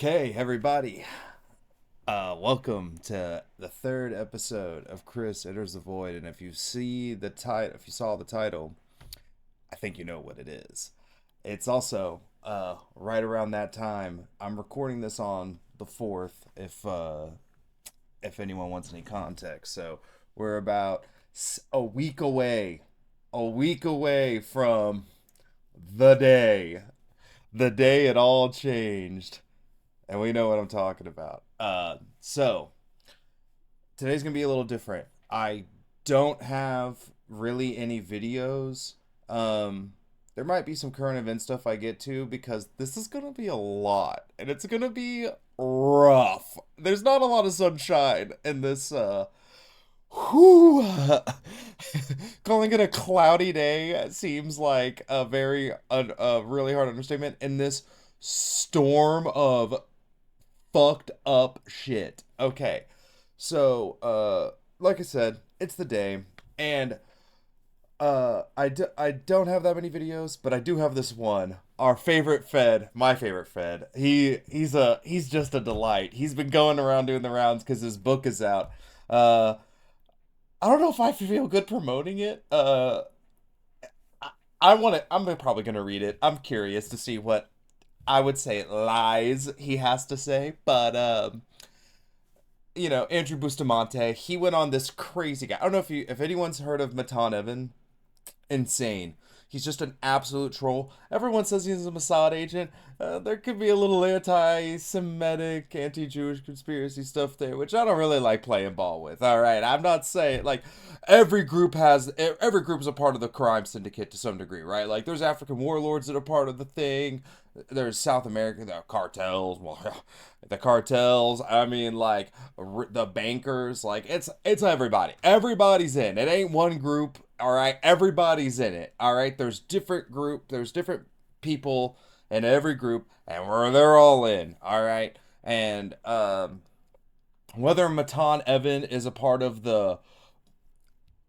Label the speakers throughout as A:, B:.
A: Okay, everybody. Welcome to the third episode of Chris Enters the Void. And if you saw the title, I think you know what it is. It's also right around that time. I'm recording this on the 4th, if anyone wants any context. So we're about a week away from the day, the day it all changed. And we know what I'm talking about. So today's gonna be a little different. I don't have really any videos. There might be some current event stuff I get to because this is gonna be a lot, and it's gonna be rough. There's not a lot of sunshine in this. Whew, calling it a cloudy day seems like a really hard understatement in this storm of fucked up shit. Okay. So, like I said, it's the day, and I don't have that many videos, but I do have this one. Our favorite Fed, my favorite Fed. He's just a delight. He's been going around doing the rounds because his book is out. Uh, I don't know if I feel good promoting it. I want to. I'm probably gonna read it. I'm curious to see what I would say lies he has to say, but Andrew Bustamante, he went on this crazy guy. I don't know if anyone's heard of Matan Evan. Insane. He's just an absolute troll. Everyone says he's a Mossad agent. There could be a little anti-Semitic, anti-Jewish conspiracy stuff there, which I don't really like playing ball with. All right, I'm not saying like every group is a part of the crime syndicate to some degree, right? Like there's African warlords that are part of the thing. There's South America, the cartels. Well, the cartels. I mean, like the bankers. Like it's everybody. Everybody's in. It ain't one group. All right, everybody's in it. All right, there's different people in every group, and they're all in. All right, and whether Matan Evan is a part of the,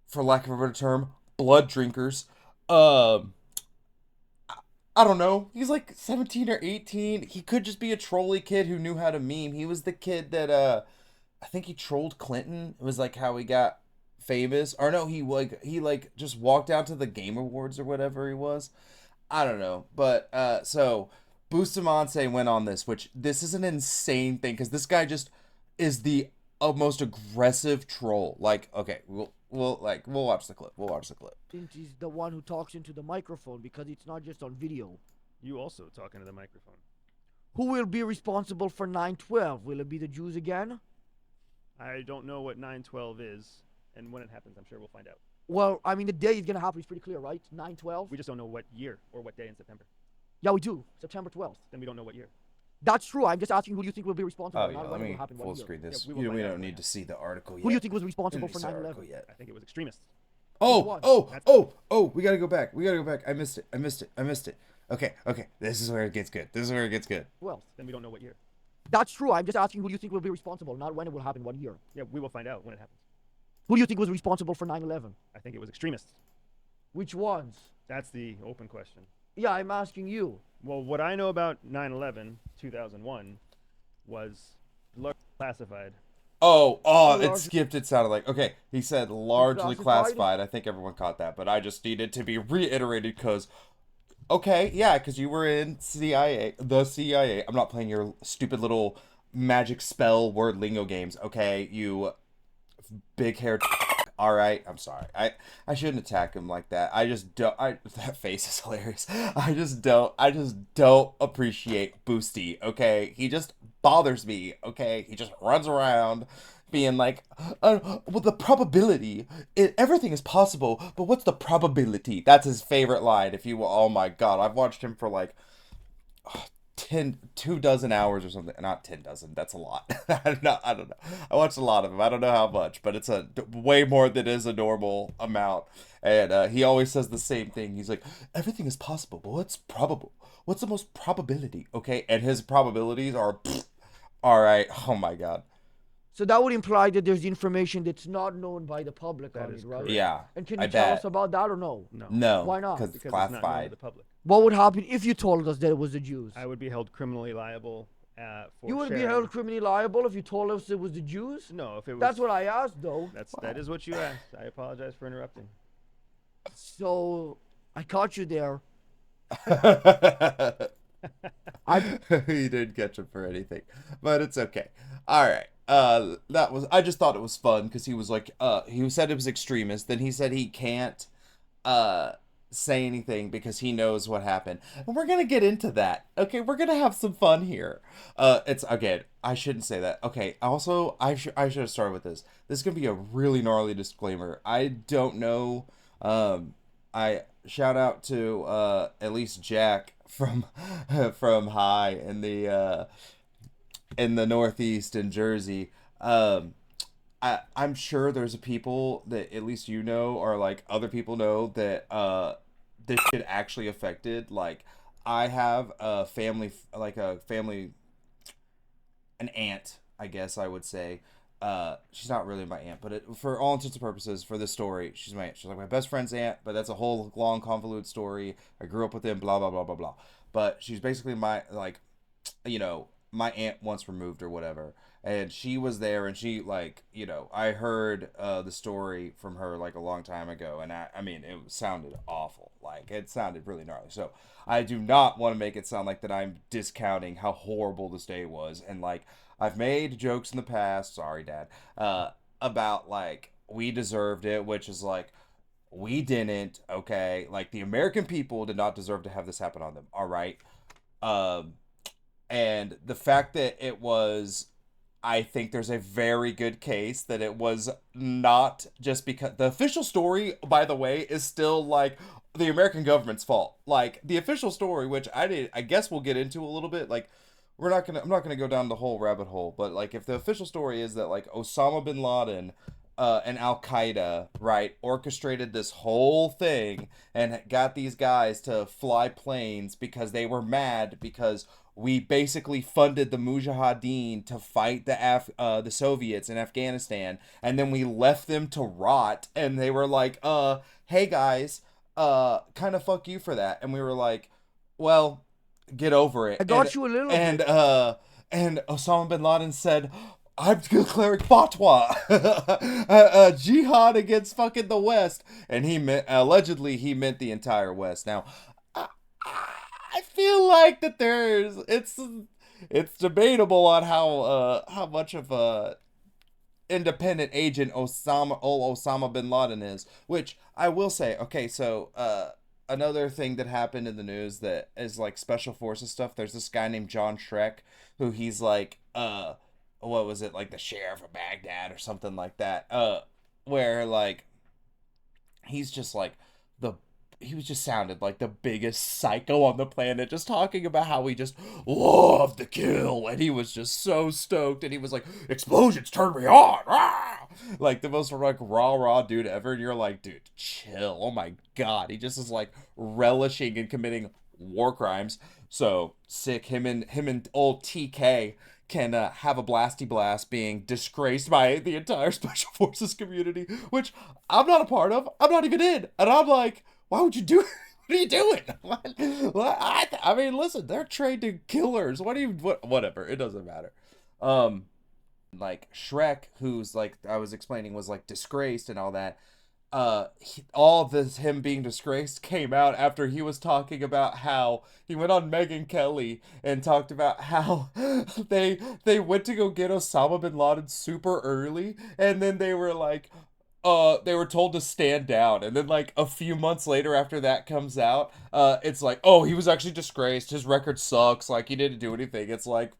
A: for lack of a better term, blood drinkers, um, I don't know. He's like 17 or 18. He could just be a trolly kid who knew how to meme. He was the kid that I think he trolled Clinton. It was like how he got famous. Or no, he just walked out to the Game Awards or whatever he was. I don't know. But so Bustamante went on this, which this is an insane thing because this guy just is the most aggressive troll. Like, okay, we'll watch the clip. We'll watch the clip.
B: Since he's the one who talks into the microphone because it's not just on video.
C: You also talking to the microphone.
B: Who will be responsible for 9/12? Will it be the Jews again?
C: I don't know what 9/12 is, and when it happens, I'm sure we'll find out.
B: Well, I mean, the day it's gonna happen is pretty clear, right? 9/12.
C: We just don't know what year or what day in September.
B: Yeah, we do. September 12th.
C: Then we don't know what year.
B: That's true. I'm just asking who do you think will be responsible.
A: Oh yeah,
B: not
A: let
B: when it
A: me
B: will happen,
A: full
B: what year.
A: screen this.
C: Yeah,
A: We don't need to see the article yet.
B: Who do you think was responsible
A: We
B: for
A: don't need to see the article
B: 9/11?
A: yet.
C: I think it was extremists.
A: Oh, we gotta go back. I missed it. Okay. This is where it gets good.
B: Well,
C: Then we don't know what year.
B: that's true. I'm just asking who do you think will be responsible, not when it will happen, what year.
C: Yeah, we will find out when it happens.
B: Who do you think was responsible for 9/11?
C: I think it was extremists.
B: Which ones?
C: That's the open question.
B: Yeah, I'm asking you.
C: Well, what I know about 9/11, 2001, was largely classified.
A: Oh, it
B: Large-
A: skipped. It sounded like okay. He said largely
B: Classified?
A: classified. I think everyone caught that, but I just needed to be reiterated because okay, yeah, because you were in CIA, the CIA. I'm not playing your stupid little magic spell word lingo games. Okay, you big haired. All right, I'm sorry. I shouldn't attack him like that. I just don't. That face is hilarious. I just don't appreciate Boosty. Okay, he just bothers me. Okay, he just runs around being like, well, the probability. Everything is possible, but what's the probability? That's his favorite line. If you, oh my god, I've watched him for like 2 dozen hours or something. Not 10 dozen, that's a lot. I don't know. I watched a lot of them. I don't know how much, but it's a way more than is a normal amount. And he always says the same thing. He's like, everything is possible, but what's probable? What's the most probability? Okay, and his probabilities are all right. Oh my god.
B: So that would imply that there's information that's not known by the public
C: That
B: on
C: is
B: it, right?
C: correct.
A: Yeah.
B: And can
A: I
B: you tell
A: bet.
B: us about that or no?
A: No.
B: Why not?
A: Because it's
C: Because it's not known to
A: classified.
C: the public.
B: What would happen if you told us that it was the Jews?
C: I would be held criminally liable For
B: You would be
C: sharing.
B: held criminally liable if you told us it was the Jews?
C: No, if it was.
B: That's what I asked, though.
C: That is what you asked. I apologize for interrupting.
B: So, I caught you there.
A: He didn't catch him for anything, but it's okay. All right. That was. I just thought it was fun because he was like, he said it was extremist. Then he said he can't, uh, say anything because he knows what happened, and we're gonna get into that. Okay, we're gonna have some fun here. It's again. I shouldn't say that. Okay. Also, I should have started with this. This is gonna be a really gnarly disclaimer. I don't know. I shout out to at least Jack from from High in the Northeast in Jersey. I'm sure there's people that at least you know or like other people know that this shit actually affected. Like I have a family, like a family, an aunt, I guess I would say. She's not really my aunt, but for all intents and purposes, for this story, she's my aunt. She's like my best friend's aunt, but that's a whole long convoluted story. I grew up with him, blah blah blah blah blah. But she's basically my like, my aunt once removed or whatever, and she was there, and she like, I heard the story from her like a long time ago, and I mean, it sounded awful. Like it sounded really gnarly. So I do not want to make it sound like that I'm discounting how horrible this day was, and like I've made jokes in the past, sorry dad, about like we deserved it, which is like we didn't, okay? Like the American people did not deserve to have this happen on them, all right? Um and the fact that it was, I think there's a very good case that it was not just because the official story, by the way, is still like the American government's fault. Like the official story, which I guess we'll get into a little bit. Like I'm not gonna go down the whole rabbit hole, but like if the official story is that like Osama bin Laden, and Al Qaeda, right, orchestrated this whole thing and got these guys to fly planes because they were mad because we basically funded the Mujahideen to fight the Soviets in Afghanistan, and then we left them to rot, and they were like, hey guys, kind of fuck you for that, and we were like, well, get over it.
B: I got you a little
A: and
B: bit.
A: and Osama bin Laden said, I'm declaring fatwa, jihad against fucking the West, and he meant allegedly he meant the entire West. Now, I, I feel like that it's debatable on how much of a independent agent Osama bin Laden is, which I will say, okay, so another thing that happened in the news that is like special forces stuff, there's this guy named John Shrek who he's like what was it, like the sheriff of Baghdad or something like that, where like he's just like the he was just sounded like the biggest psycho on the planet, just talking about how he just loved the kill, and he was just so stoked, and he was like, explosions turn me on, rah! Like the most like rah dude ever, and you're like, dude, chill. Oh my god, he just is like relishing in committing war crimes. So sick. Him and old TK can have a blasty blast being disgraced by the entire special forces community, which I'm not a part of. I'm not even in, and I'm like, why would you do it? What are you doing? I mean, listen, they're trained to killers. Whatever. It doesn't matter. Like Shrek, who's like I was explaining, was like disgraced and all that. All this him being disgraced came out after he was talking about how he went on Megyn Kelly and talked about how they went to go get Osama bin Laden super early, and then they were like, they were told to stand down, and then like a few months later after that comes out, it's like, oh, he was actually disgraced, his record sucks, like he didn't do anything. It's like,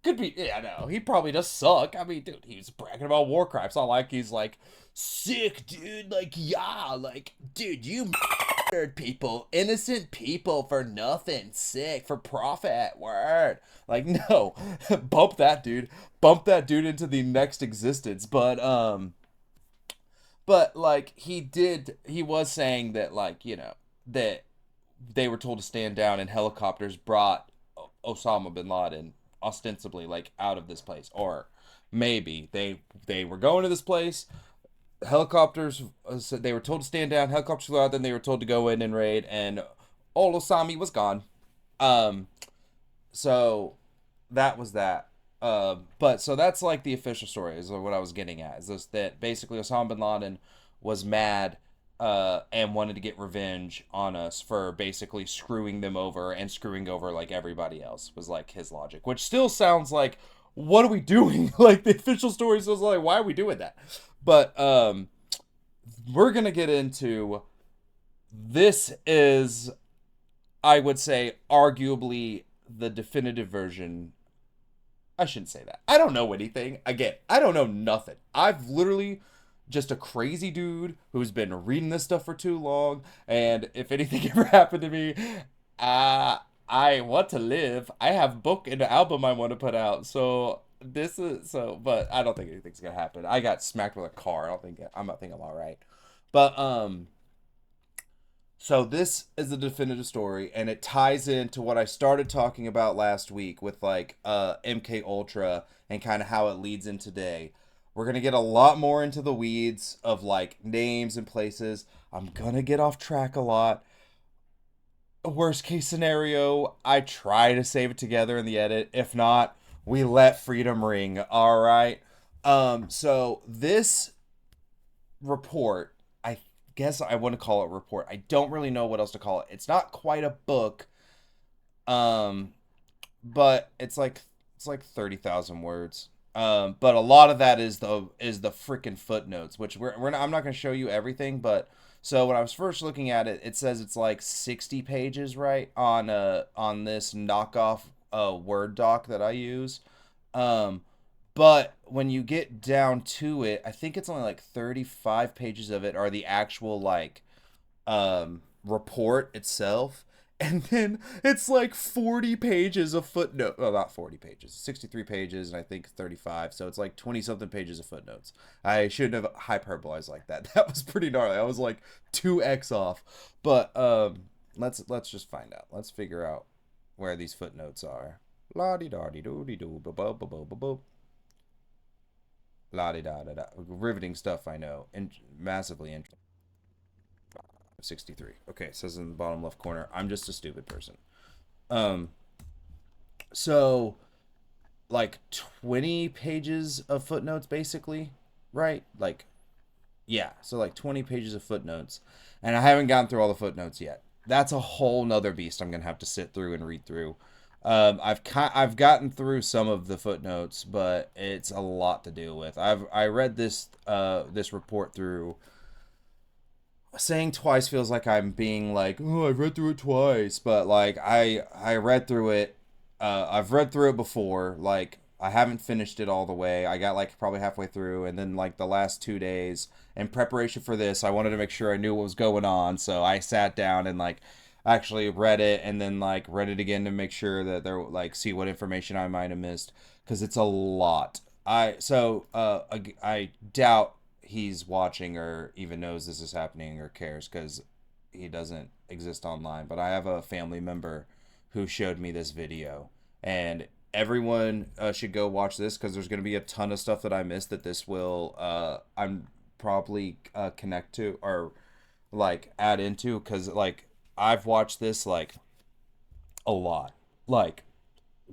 A: could be, yeah, no, he probably does suck. I mean, dude, he's bragging about war crimes. It's not like he's like, sick, dude, like, yeah, like, dude, you murdered people, innocent people for nothing, sick, for profit, word. Like, no, bump that dude into the next existence. But like he was saying that, like, that they were told to stand down, and helicopters brought Osama bin Laden ostensibly like out of this place, or maybe they were going to this place. Helicopters said they were told to stand down. Helicopters flew out, then they were told to go in and raid, and old Osami was gone. So that was that. But so that's like the official story is what I was getting at. Is this, that basically Osama bin Laden was mad and wanted to get revenge on us for basically screwing them over and screwing over like everybody else was like his logic, which still sounds like what are we doing? Like the official story says like why are we doing that? But we're gonna get into this is I would say arguably the definitive version. I shouldn't say that. I don't know anything. Again, I don't know nothing. I've literally just a crazy dude who's been reading this stuff for too long. And if anything ever happened to me, I want to live. I have a book and an album I want to put out. So this is so, but I don't think anything's gonna happen. I got smacked with a car. I'm not thinking I'm all right. But so this is the definitive story, and it ties into what I started talking about last week with like MK Ultra and kind of how it leads in today. We're gonna get a lot more into the weeds of like names and places. I'm gonna get off track a lot. Worst case scenario, I try to save it together in the edit. If not, we let freedom ring. All right. So this report, I guess I wouldn't call it a report. I don't really know what else to call it. It's not quite a book, um, but it's like 30,000 words. But a lot of that is the freaking footnotes, which we're not, I'm not going to show you everything, but so when I was first looking at it, it says it's like 60 pages, right, on this knockoff Word doc that I use. Um, but when you get down to it, I think it's only like 35 pages of it are the actual like report itself. And then it's like 40 pages of footnote. Well, not 40 pages, 63 pages, and I think 35. So it's like 20 something pages of footnotes. I shouldn't have hyperbolized like that. That was pretty gnarly. I was like 2x off. But let's just find out. Let's figure out where these footnotes are. La di da di do di do ba ba ba ba ba ba. La di da da da. Riveting stuff, I know, and massively interesting. 63. Okay, it says in the bottom left corner. I'm just a stupid person. Um, so like 20 pages of footnotes, basically, right? Like, yeah. So like 20 pages of footnotes, and I haven't gotten through all the footnotes yet. That's a whole nother beast. I'm gonna have to sit through and read through. I've gotten through some of the footnotes, but it's a lot to deal with. I read this report through. Saying twice feels like I'm being like, oh, I've read through it twice, but like I read through it. I've read through it before. Like I haven't finished it all the way. I got like probably halfway through, and then like the last 2 days in preparation for this, I wanted to make sure I knew what was going on. So I sat down and like actually read it, and then like read it again to make sure that there like see what information I might have missed because it's a lot. I doubt he's watching or even knows this is happening or cares because he doesn't exist online. But I have a family member who showed me this video, and everyone should go watch this because there's going to be a ton of stuff that I missed that this will I'm probably connect to or like add into because like I've watched this like a lot, like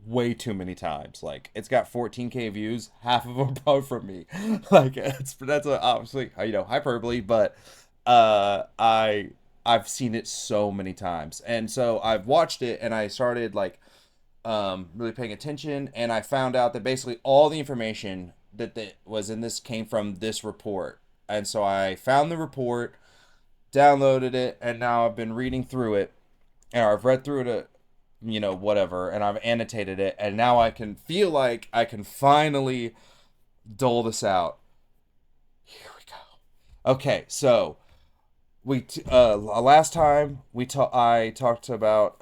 A: way too many times. Like it's got 14K views, half of them probably from me. Like that's obviously hyperbole, but I've seen it so many times, and so I've watched it, and I started like really paying attention, and I found out that basically all the information that was in this came from this report, and so I found the report, downloaded it, and now I've been reading through it, and I've read through it whatever, and I've annotated it, and now I can feel like I can finally dole this out. Here we go. Okay, so last time I talked about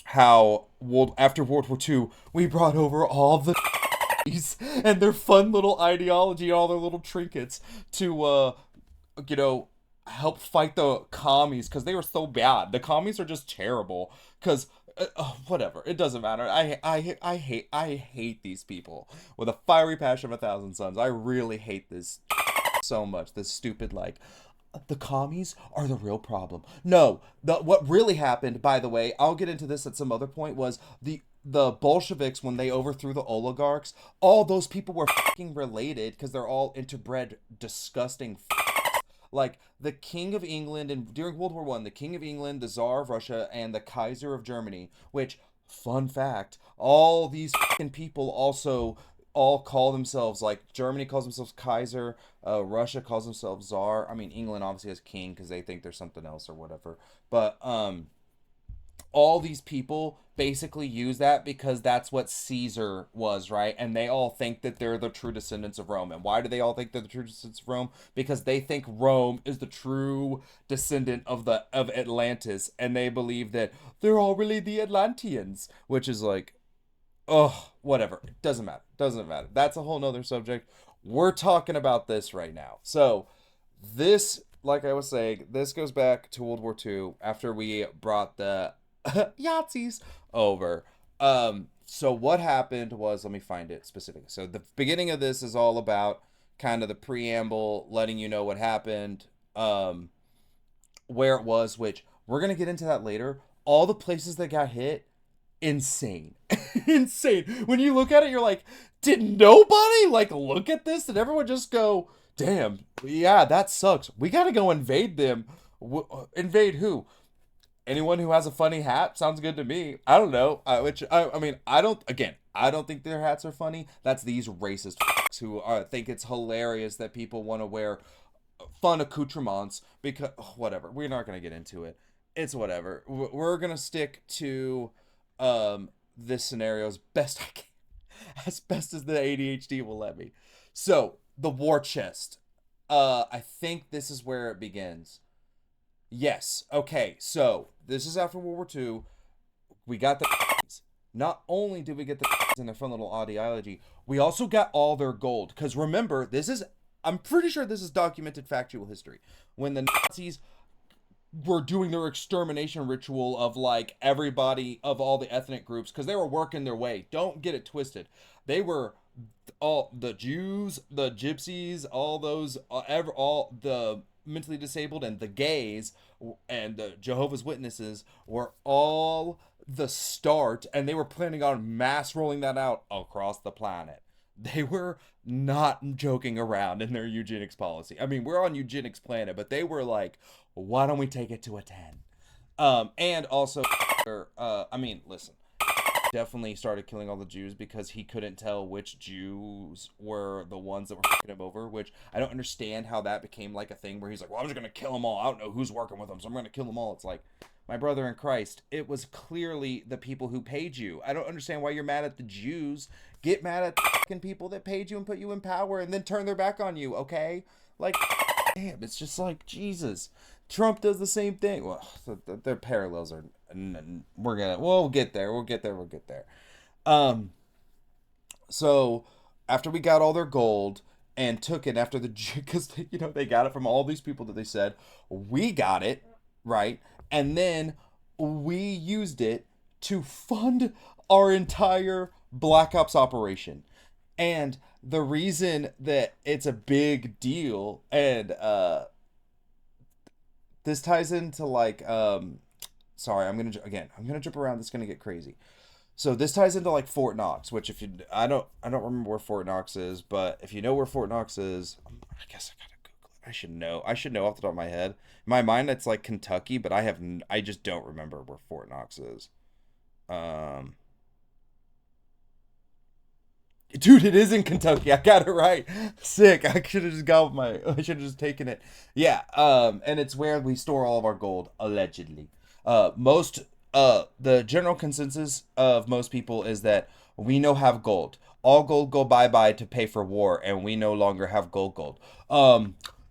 A: how after World War II we brought over all the and their fun little ideology, all their little trinkets to help fight the commies because they were so bad. The commies are just terrible because whatever, it doesn't matter. I hate these people with a fiery passion of 1,000 suns. I really hate this so much. This stupid like the commies are the real problem. No, what really happened, by the way, I'll get into this at some other point, was the Bolsheviks, when they overthrew the oligarchs, all those people were fucking related because they're all interbred, disgusting. Like the King of England, and during World War One, the King of England, the Tsar of Russia, and the Kaiser of Germany. Which, fun fact, all these fucking people also all call themselves, like, Germany calls themselves Kaiser, Russia calls themselves Tsar. I mean, England obviously has king because they think there's something else or whatever. But all these people basically use that because that's what Caesar was, right? And they all think that they're the true descendants of Rome. And why do they all think they're the true descendants of Rome? Because they think Rome is the true descendant of Atlantis, and they believe that they're all really the Atlanteans, which is like, oh, whatever. It doesn't matter. Doesn't matter. That's a whole nother subject. We're talking about this right now. So this, like I was saying, this goes back to World War II after we brought the Yahtzees over. So what happened was, let me find it specifically. So the beginning of this is all about kind of the preamble, letting you know what happened, where it was, which we're gonna get into that later. All the places that got hit, insane. Insane. When you look at it, you're like, did nobody like look at this? Did everyone just go, damn, yeah, that sucks, we gotta go invade them? Invade who? Anyone who has a funny hat sounds good to me. I don't know. I mean, I don't. Again, I don't think their hats are funny. That's these racist who think it's hilarious that people want to wear fun accoutrements because whatever. We're not gonna get into it. It's whatever. We're gonna stick to this scenario as best I can, as best as the ADHD will let me. So the war chest. I think this is where it begins. Yes. Okay. So this is after World War II. We got the. Not only did we get the in their fun little ideology, we also got all their gold. Because remember, this is. I'm pretty sure this is documented factual history. When the Nazis were doing their extermination ritual of like everybody of all the ethnic groups, because they were working their way. Don't get it twisted. They were all the Jews, the Gypsies, all those, all the mentally disabled and the gays and the Jehovah's Witnesses were all the start, and they were planning on mass rolling that out across the planet. They were not joking around in their eugenics policy. I mean, we're on eugenics planet, but they were like, why don't we take it to a 10? And also, I mean, listen, definitely started killing all the Jews because he couldn't tell which Jews were the ones that were fucking him over, which I don't understand how that became like a thing where he's like, well, I'm just going to kill them all. I don't know who's working with them, so I'm going to kill them all. It's like, my brother in Christ, it was clearly the people who paid you. I don't understand why you're mad at the Jews. Get mad at the fucking people that paid you and put you in power and then turn their back on you, okay? Like, damn, it's just like, Jesus. Trump does the same thing. Well, their parallels are, we'll get there. So after we got all their gold and took it after the, because, you know, they got it from all these people that they said, we got it, right? And then we used it to fund our entire Black Ops operation. And the reason that it's a big deal, and this ties into like sorry, I'm gonna jump around. This is gonna get crazy. So this ties into like Fort Knox, which if you I don't remember where Fort Knox is, but if you know where Fort Knox is, I guess I gotta Google it. I should know off the top of my head. In my mind, it's like Kentucky, but I just don't remember where Fort Knox is. Dude, it is in Kentucky. I got it right. Sick. I should have just I should have just taken it. Yeah. And it's where we store all of our gold, allegedly. The general consensus of most people is that we no have gold. All gold go bye-bye to pay for war, and we no longer have gold.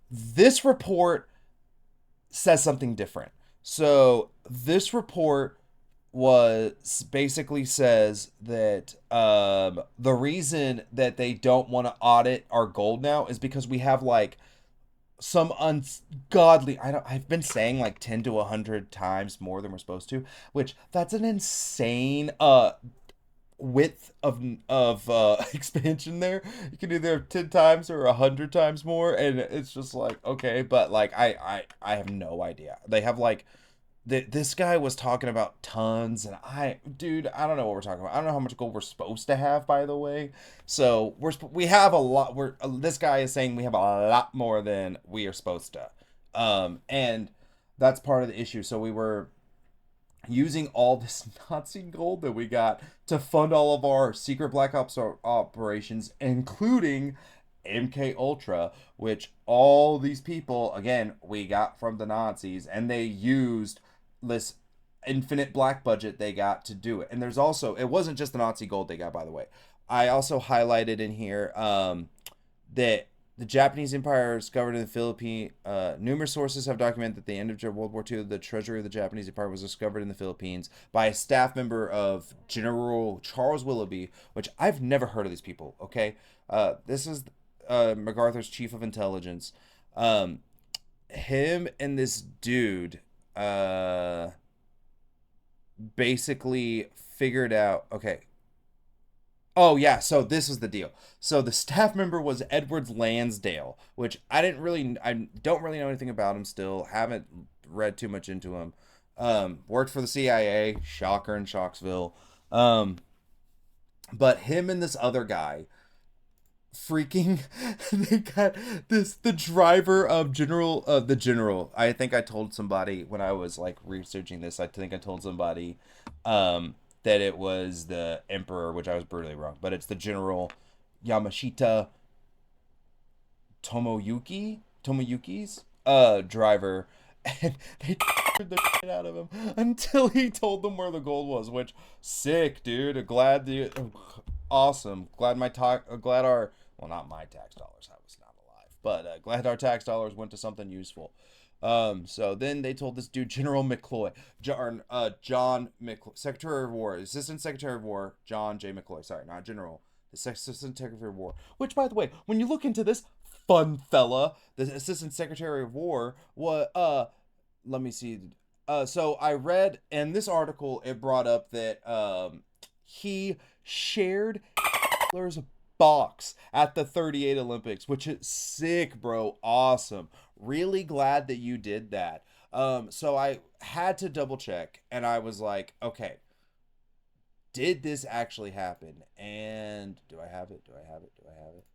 A: This report says something different. So this report basically says that the reason that they don't want to audit our gold now is because we have like some ungodly, I've been saying like 10 to 100 times more than we're supposed to, which that's an insane width of expansion there. You can either have 10 times or 100 times more, and it's just like, okay, but like I have no idea. They have like this guy was talking about tons, and dude, I don't know what we're talking about. I don't know how much gold we're supposed to have, by the way. So we have a lot. This guy is saying we have a lot more than we are supposed to, and that's part of the issue. So we were using all this Nazi gold that we got to fund all of our secret black ops operations, including MK Ultra, which all these people again we got from the Nazis, and they used this infinite black budget they got to do it. And there's also, it wasn't just the Nazi gold they got, by the way. I also highlighted in here that the Japanese Empire is discovered in the Philippines. Numerous sources have documented that at the end of World War II, the treasury of the Japanese Empire was discovered in the Philippines by a staff member of General Charles Willoughby, which I've never heard of these people, okay? This is MacArthur's chief of intelligence. Him and this dude basically figured out, okay. Oh yeah, so this was the deal. So the staff member was Edward Lansdale, which I don't really know anything about him still. Haven't read too much into him. Worked for the CIA, shocker in Shocksville. But him and this other guy freaking they got the driver of the general. I think I told somebody when I was like researching this, I think I told somebody that it was the emperor, which I was brutally wrong, but it's the General Yamashita Tomoyuki's driver, and they turned the shit out of him until he told them where the gold was, which sick, dude. Awesome. Glad our, well, not my tax dollars, I was not alive, but glad our tax dollars went to something useful. So then they told this dude, General McCloy, John McCloy, Secretary of War, Assistant Secretary of War, John J. McCloy, sorry, not General, the Assistant Secretary of War, which, by the way, when you look into this fun fella, the Assistant Secretary of War, let me see, so I read in this article, it brought up that, he shared Hitler's box at the 38 Olympics, which is sick, bro. Awesome. Really glad that you did that. So I had to double check, and I was like, okay, did this actually happen? And do I have it? Do I have it? Do I have it?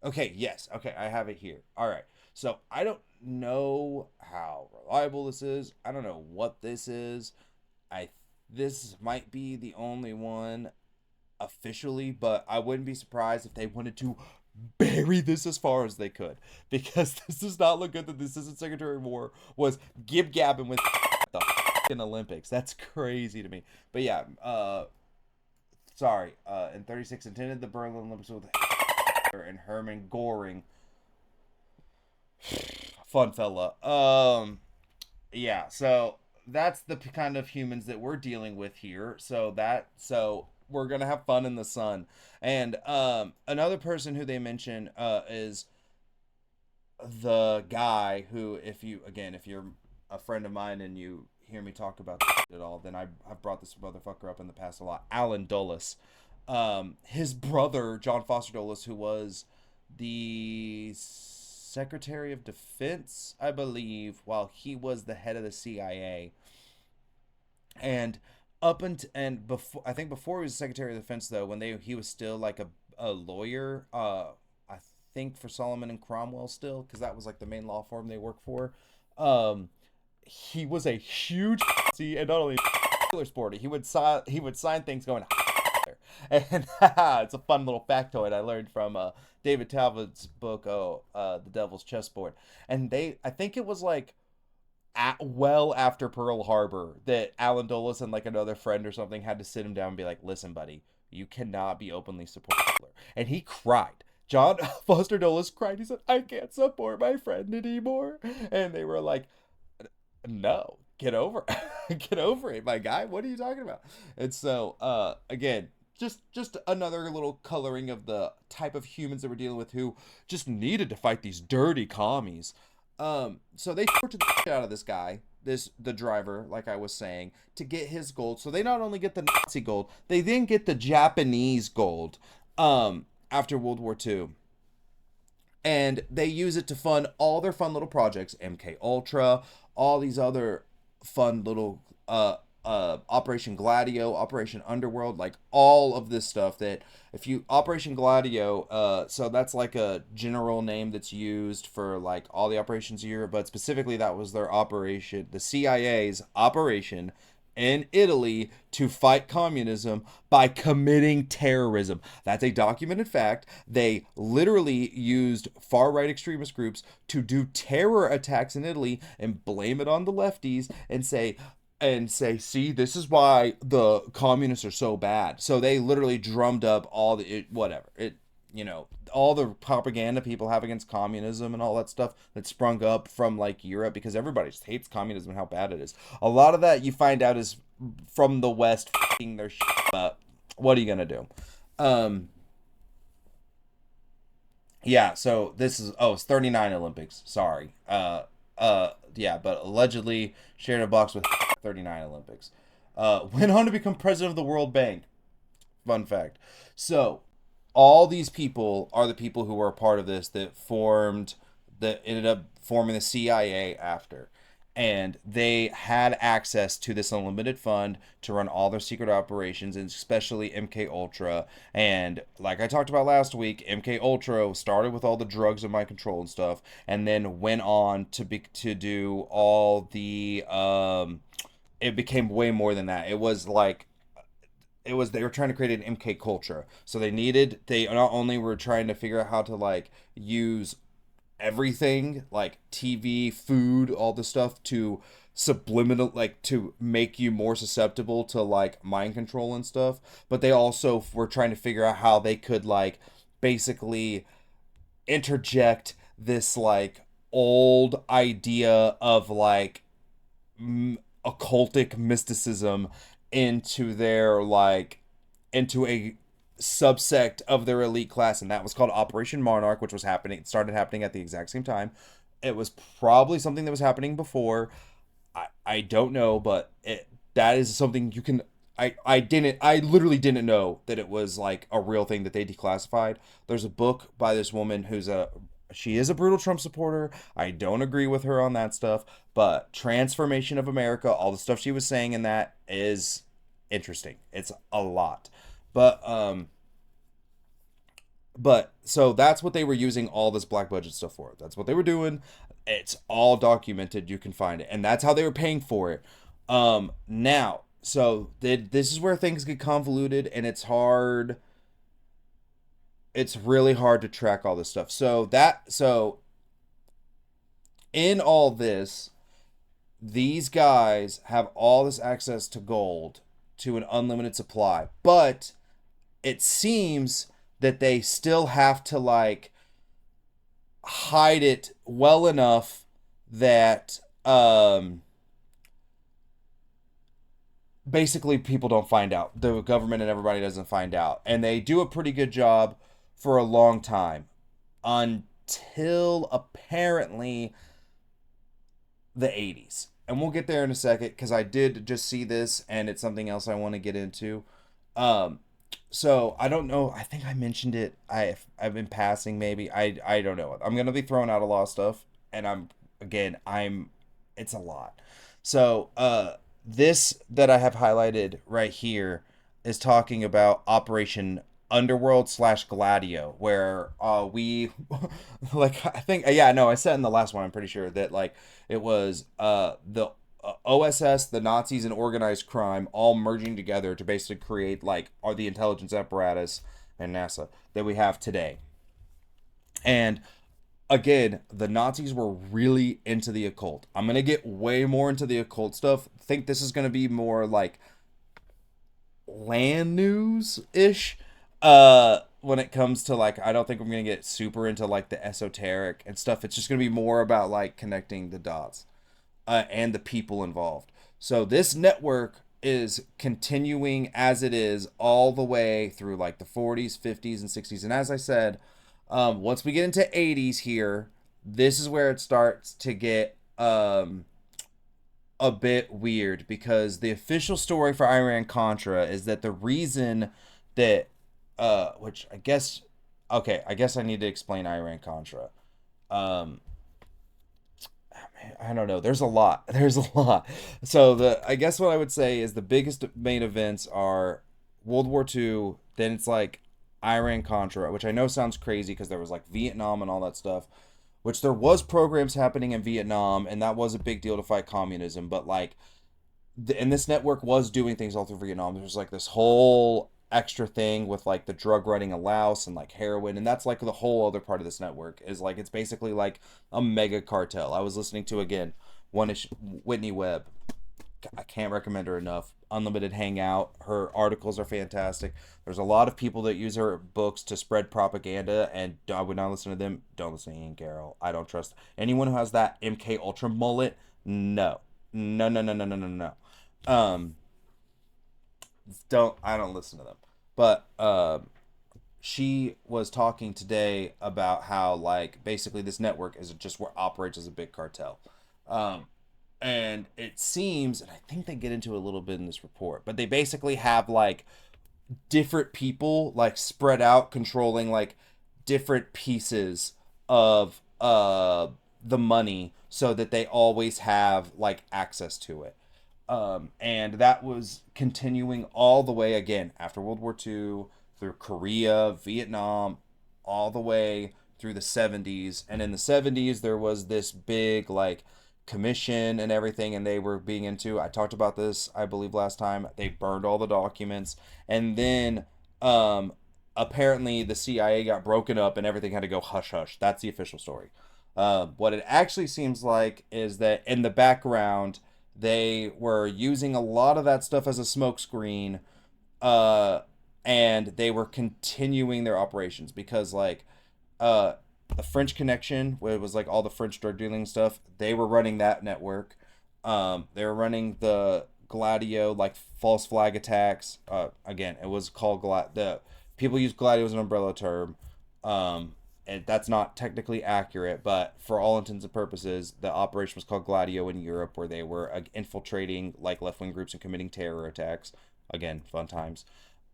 A: Okay, yes. Okay, I have it here. All right. So I don't know how reliable this is. I don't know what this is. This might be the only one officially, but I wouldn't be surprised if they wanted to bury this as far as they could, because this does not look good that the Assistant Secretary of War was gib-gabbing with the fucking Olympics. That's crazy to me. But yeah, sorry, in 36 attended the Berlin Olympics with and Hermann Goring. Fun fella. Yeah, so that's the kind of humans that we're dealing with here. So we're gonna have fun in the sun. And another person who they mention is the guy who, if you're a friend of mine and you hear me talk about at all, then I've brought this motherfucker up in the past a lot. Alan Dulles. His brother John Foster Dulles, who was the Secretary of Defense, I believe, while he was the head of the CIA. And before, I think before he was Secretary of Defense, though, when he was still like a lawyer, I think for Solomon and Cromwell still, because that was like the main law firm they worked for. He was a huge and not only sporty, he would sign things going and it's a fun little factoid I learned from David Talbot's book, The Devil's Chessboard. And I think it was like well after Pearl Harbor that Alan Dulles and like another friend or something had to sit him down and be like, listen, buddy, you cannot be openly supporting Hitler. And he cried. John Foster Dulles cried. He said, I can't support my friend anymore. And they were like, no, get over get over it, my guy. What are you talking about? And so again, just another little coloring of the type of humans that we're dealing with, who just needed to fight these dirty commies. So they tortured the shit out of this guy, the driver, like I was saying, to get his gold. So they not only get the Nazi gold, they then get the Japanese gold after World War II. And they use it to fund all their fun little projects, MK Ultra, all these other fun little Operation Gladio, Operation Underworld, like all of this stuff that if you Operation Gladio, so that's like a general name that's used for like all the operations here, but specifically that was their operation, the CIA's operation in Italy to fight communism by committing terrorism. That's a documented fact. They literally used far right extremist groups to do terror attacks in Italy and blame it on the lefties and say, see, this is why the communists are so bad. So they literally drummed up all all the propaganda people have against communism and all that stuff that sprung up from like Europe because everybody just hates communism and how bad it is. A lot of that you find out is from the West f***ing their shit up. What are you gonna do? Um, yeah. So this is it's 39 Olympics. Sorry. Yeah, but allegedly shared a box with 39 Olympics. Went on to become president of the World Bank. Fun fact. So, all these people are the people who were a part of this that ended up forming the CIA after. And they had access to this unlimited fund to run all their secret operations, and especially MK Ultra. And like I talked about last week, MK Ultra started with all the drugs and mind control and stuff, and then went on to do all the it became way more than that. It was they were trying to create an MK culture. So they not only were trying to figure out how to like use everything like TV, food, all the stuff to subliminal like to make you more susceptible to like mind control and stuff, but they also were trying to figure out how they could like basically interject this like old idea of like occultic mysticism into their like into a subsect of their elite class, and that was called Operation Monarch, which was happening. It started happening at the exact same time. It was probably something that was happening before. I don't know, but that is something you can. I literally didn't know that it was like a real thing that they declassified. There's a book by this woman she is a brutal Trump supporter. I don't agree with her on that stuff, but Transformation of America, all the stuff she was saying in that is interesting. It's a lot. But so that's what they were using all this black budget stuff for. That's what they were doing. It's all documented. You can find it, and that's how they were paying for it. Now, so this is where things get convoluted, and it's hard. It's really hard to track all this stuff. So in all this, these guys have all this access to gold to an unlimited supply, but it seems that they still have to like hide it well enough that basically people don't find out. The government and everybody doesn't find out. And they do a pretty good job for a long time until apparently the 80s. And we'll get there in a second because I did just see this and it's something else I want to get into. So I don't know. I think I mentioned it. I've been passing maybe. I don't know. I'm gonna be throwing out a lot of stuff, and it's a lot. So this that I have highlighted right here is talking about Operation Underworld / Gladio, where we like I think yeah no I said in the last one I'm pretty sure that like it was the OSS, the Nazis, and organized crime all merging together to basically create like are the intelligence apparatus and NASA that we have today. And again, the Nazis were really into the occult. I'm gonna get way more into the occult stuff. I think this is gonna be more like land news ish. When it comes to like, I don't think I'm gonna get super into like the esoteric and stuff. It's just gonna be more about like connecting the dots. And the people involved. So this network is continuing as it is all the way through like the 40s, 50s, and 60s. And as I said, once we get into 80s here, this is where it starts to get a bit weird because the official story for Iran Contra is that the reason that which I guess I guess I need to explain Iran Contra. I don't know. There's a lot. There's a lot. So I guess what I would say is the biggest main events are World War II. Then it's like Iran Contra, which I know sounds crazy because there was like Vietnam and all that stuff. Which there was programs happening in Vietnam, and that was a big deal to fight communism. But like, and this network was doing things all through Vietnam. There's like this whole extra thing with like the drug running in Laos and like heroin, and that's like the whole other part of this network is like it's basically like a mega cartel. I was listening to again one ish Whitney Webb. I can't recommend her enough. Unlimited Hangout. Her articles are fantastic. There's a lot of people that use her books to spread propaganda, and I would not listen to them. Don't listen to Ian Carroll. I don't trust anyone who has that MK Ultra mullet. No, no, no, no, no, no, no, no. Um, don't I don't listen to them. But she was talking today about how like basically this network is just what operates as a big cartel. Um, and it seems, and I think they get into a little bit in this report, but they basically have like different people like spread out controlling like different pieces of the money so that they always have like access to it. And that was continuing all the way again after World War II, through Korea, Vietnam, all the way through the 70s. And in the 70s, there was this big, like, commission and everything, and they were being into. I talked about this, I believe, last time. They burned all the documents. And then, apparently, the CIA got broken up and everything had to go hush hush. That's the official story. What it actually seems like is that in the background, they were using a lot of that stuff as a smokescreen, uh, and they were continuing their operations because, like, uh, the French Connection, where it was like all the French drug dealing stuff, they were running that network. They were running the Gladio, like false flag attacks. Again, it was called the people use Gladio as an umbrella term. And that's not technically accurate, but for all intents and purposes, the operation was called Gladio in Europe, where they were infiltrating like left wing groups and committing terror attacks. Again, fun times.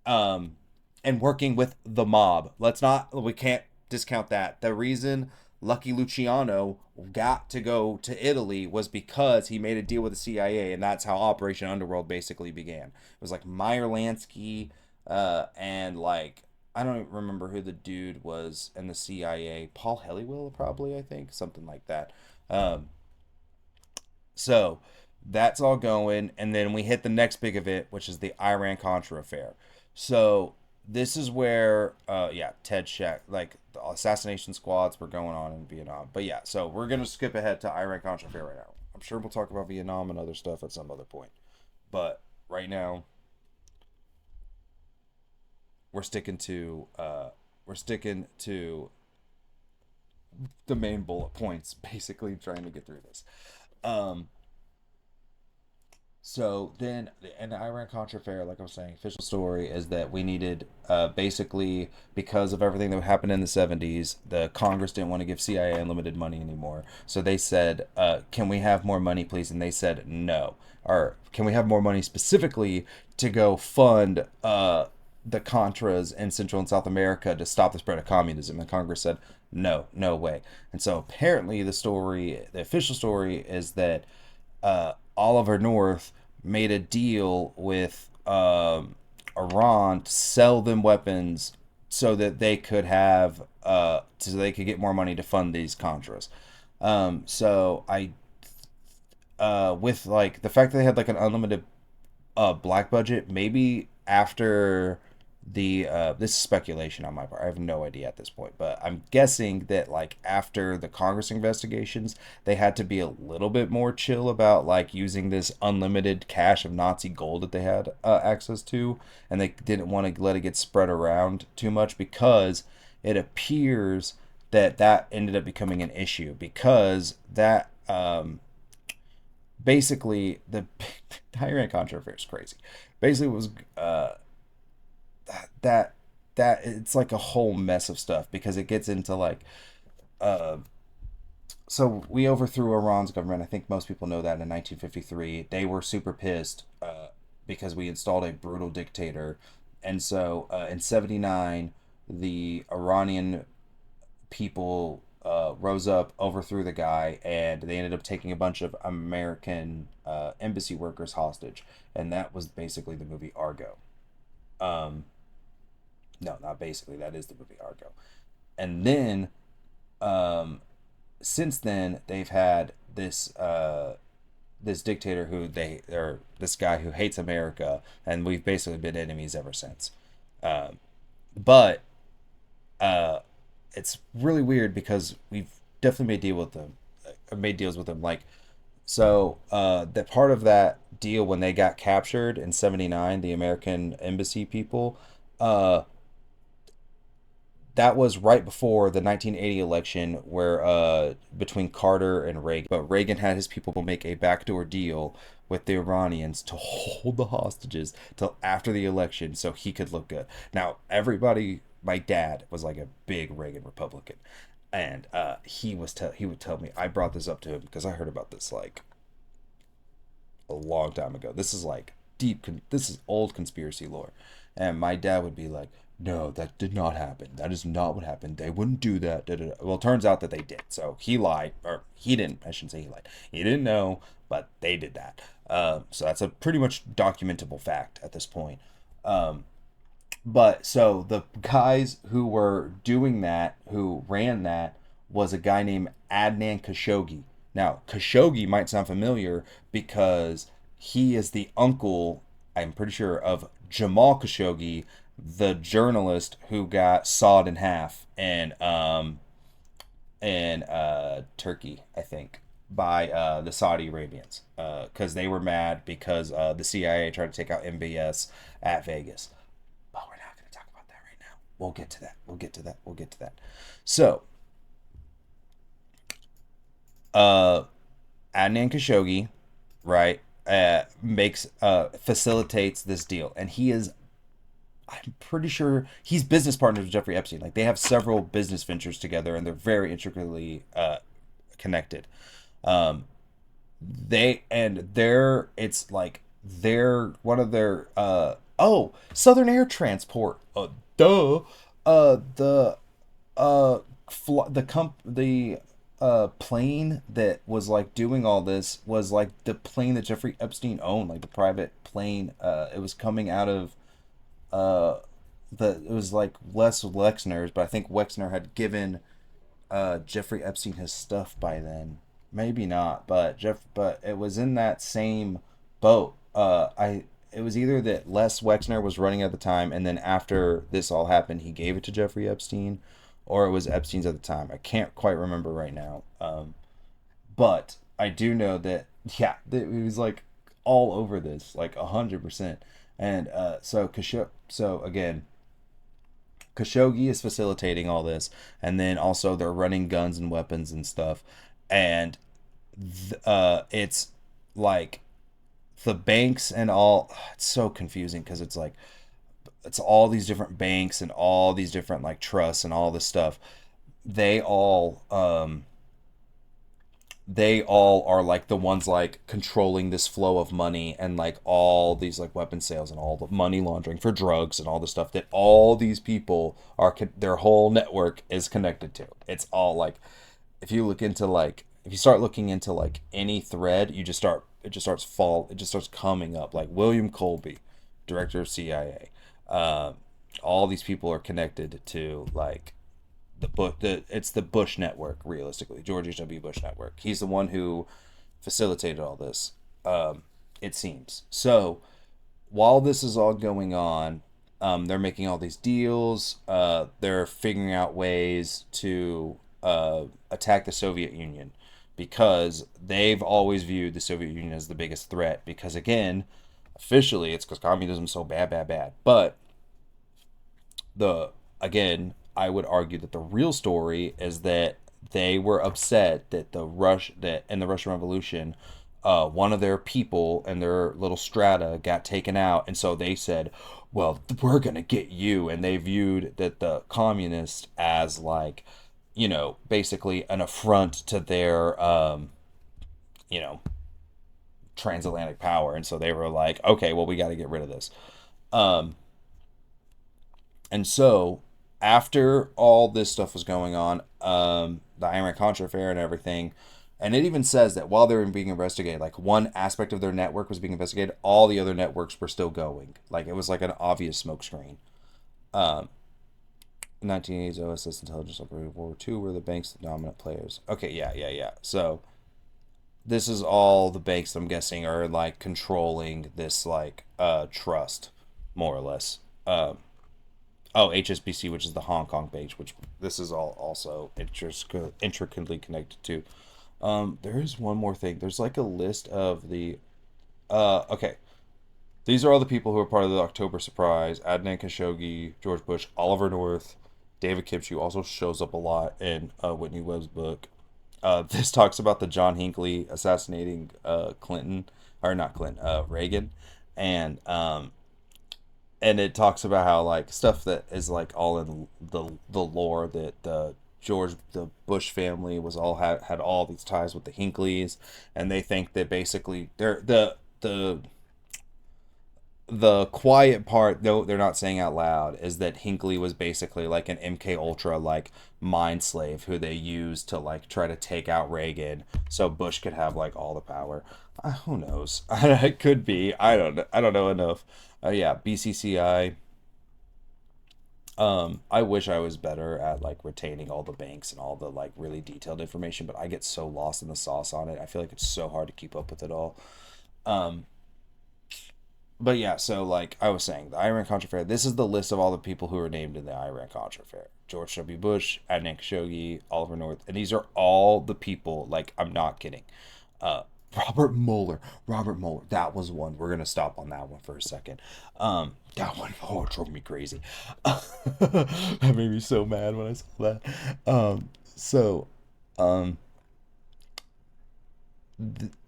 A: Um, and working with the mob. We can't discount that. The reason Lucky Luciano got to go to Italy was because he made a deal with the CIA, and that's how Operation Underworld basically began. It was like Meyer Lansky, and like I don't even remember who the dude was in the CIA. Paul Helliwell, probably, I think, something like that. Um, so that's all going, and then we hit the next big event, which is the Iran Contra affair. So this is where, yeah, Ted Shaq, like the assassination squads were going on in Vietnam. But yeah, so we're gonna skip ahead to Iran Contra affair right now. I'm sure we'll talk about Vietnam and other stuff at some other point, but right now we're sticking to the main bullet points, basically trying to get through this. Um, So then, in the Iran Contra affair, like I was saying, official story is that we needed, basically, because of everything that happened in the 70s, the Congress didn't want to give CIA unlimited money anymore. So they said, can we have more money, please? And they said no. Or can we have more money specifically to go fund the Contras in Central and South America to stop the spread of communism? And Congress said, no, no way. And so apparently, the official story is that Oliver North made a deal with Iran to sell them weapons so that they could have so they could get more money to fund these Contras. So I with like the fact that they had like an unlimited black budget, maybe after the this is speculation on my part. I have no idea at this point, but I'm guessing that like after the Congress investigations, they had to be a little bit more chill about like using this unlimited cache of Nazi gold that they had access to, and they didn't want to let it get spread around too much because it appears that that ended up becoming an issue because that basically the Iran Contra affair is crazy. Basically, it was that that it's like a whole mess of stuff because it gets into like uh so we overthrew Iran's government. I think most people know that in 1953. They were super pissed because we installed a brutal dictator. And so in 79, the Iranian people rose up, overthrew the guy, and they ended up taking a bunch of American embassy workers hostage, and that was basically the movie Argo. Um, no, not basically. That is the movie Argo. And then, um, since then, they've had this dictator or this guy who hates America, and we've basically been enemies ever since. Um, but it's really weird because we've definitely made deals with them. Like, so that part of that deal when they got captured in '79, the American embassy people, uh, that was right before the 1980 election where between Carter and Reagan. But Reagan had his people make a backdoor deal with the Iranians to hold the hostages till after the election so he could look good. Now, everybody, my dad was like a big Reagan Republican. And he would tell me, I brought this up to him because I heard about this like a long time ago. This is like this is old conspiracy lore. And my dad would be like, no, that did not happen. That is not what happened. They wouldn't do that. Da, da, da. Well, it turns out that they did. So he lied, or he didn't. I shouldn't say he lied. He didn't know, but they did that. So that's a pretty much documentable fact at this point. Um, but so the guys who were doing that, who ran that, was a guy named Adnan Khashoggi. Now, Khashoggi might sound familiar because he is the uncle, I'm pretty sure, of Jamal Khashoggi, the journalist who got sawed in half in Turkey, I think, by the Saudi Arabians because they were mad because the CIA tried to take out MBS at Vegas. But we're not going to talk about that right now. We'll get to that. We'll get to that. We'll get to that. So, uh, Adnan Khashoggi, right, facilitates this deal, and I'm pretty sure he's business partners with Jeffrey Epstein. Like they have several business ventures together, and they're very intricately connected. Um, it's like they're one of their Southern Air Transport. Duh. The the plane that was like doing all this was like the plane that Jeffrey Epstein owned, like the private plane. It was coming out of uh it was like Les Wexner's, but I think Wexner had given Jeffrey Epstein his stuff by then. Maybe not, but it was in that same boat. I It was either that Les Wexner was running at the time, and then after this all happened, he gave it to Jeffrey Epstein, or it was Epstein's at the time. I can't quite remember right now. But I do know that yeah, it was like all over this, like 100%. And so again, Khashoggi is facilitating all this, and then also they're running guns and weapons and stuff, and it's like the banks and all. It's so confusing because it's like it's all these different banks and all these different like trusts and all this stuff. They all they all are like the ones like controlling this flow of money and like all these like weapon sales and all the money laundering for drugs and all the stuff that all these people are their whole network is connected to. It's all like if you start looking into like any thread, it just starts coming up like William Colby, director of CIA. All these people are connected to like it's the Bush network, realistically, George W. Bush network. He's the one who facilitated all this. It seems so. While this is all going on, they're making all these deals. They're figuring out ways to attack the Soviet Union because they've always viewed the Soviet Union as the biggest threat. Because again, officially, it's because communism's so bad, bad, bad. But the again, I would argue that the real story is that they were upset that that in the Russian Revolution, one of their people and their little strata got taken out, and so they said, "Well, we're gonna get you," and they viewed that the communists as like, basically an affront to their, you know, transatlantic power, and so they were like, "Okay, well, we got to get rid of this." Um, and so after all this stuff was going on, the Iran-Contra affair and everything. And it even says that while they were being investigated, like one aspect of their network was being investigated, all the other networks were still going. Like it was like an obvious smokescreen. 1980s OSS intelligence operated World War II were the banks the dominant players. Okay, yeah. So this is all the banks I'm guessing are like controlling this like trust, more or less. Oh, HSBC, which is the Hong Kong base, which this is all also intricately connected to. There is one more thing. There's like a list of the. Okay. These are all the people who are part of the October surprise. Adnan Khashoggi, George Bush, Oliver North, David Kipchoo also shows up a lot in Whitney Webb's book. This talks about the John Hinckley assassinating Clinton, or not Clinton, Reagan, and it talks about how like stuff that is like all in the lore that the Bush family was all had all these ties with the Hinckleys, and they think that basically they're the quiet part, though they're not saying out loud, is that Hinckley was basically like an MK Ultra like mind slave who they used to like try to take out Reagan so Bush could have like all the power. Who knows? It could be. I don't know. I don't know enough. Yeah, BCCI. I wish I was better at like retaining all the banks and all the like really detailed information, but I get so lost in the sauce on it. I feel like it's so hard to keep up with it all. Um, but yeah, so like I was saying, the Iran Contra affair. This is the list of all the people who were named in the Iran Contra affair: George W. Bush, Adnan Khashoggi, Oliver North, and these are all the people. Like I'm not kidding. Uh, Robert Mueller. Robert Mueller. That was one. We're gonna stop on that one for a second. That one, oh, it drove me crazy. That made me so mad when I saw that. So, um,